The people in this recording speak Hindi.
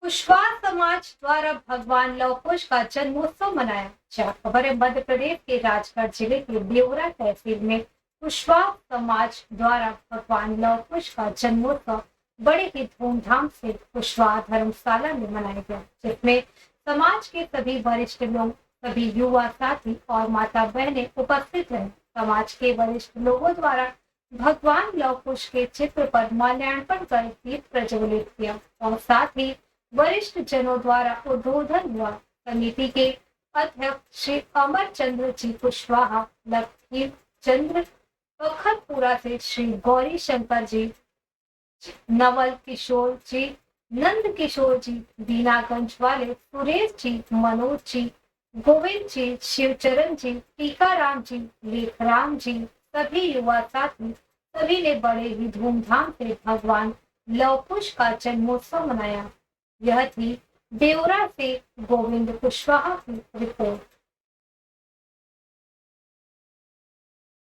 कुशवाहा समाज द्वारा भगवान लव कुश का जन्मोत्सव मनाया। क्या खबर है, मध्य प्रदेश के राजगढ़ जिले के देवरा तहसील में कुशवाहा समाज द्वारा भगवान लव कुश का जन्मोत्सव बड़े ही धूमधाम से कुशवाहा धर्मशाला में मनाया गया, जिसमें समाज के सभी वरिष्ठ लोग, सभी युवा साथी और माता बहनें उपस्थित रहे। समाज के वरिष्ठ लोगों द्वारा भगवान लव कुश के चित्र पर माल्यार्पण कर दीप प्रज्वलित किया और साथ ही वरिष्ठ जनों द्वारा उद्बोधन हुआ। समिति के अध्यक्ष श्री अमर चंद्र जी कुशवाहा, लक्ष्मी चंद्र पखतपुरा से श्री गौरी शंकर जी, नवल किशोर जी, नंद किशोर जी, दीनागंज वाले सुरेश जी, मनोज जी, गोविंद जी, शिवचरण जी, टीकाराम जी, लेखराम जी, सभी युवा साथी सभी ने बड़े ही धूमधाम से भगवान लव कुश का जन्मोत्सव मनाया। यह थी देवरा से गोविंद कुशवाहा की रिपोर्ट।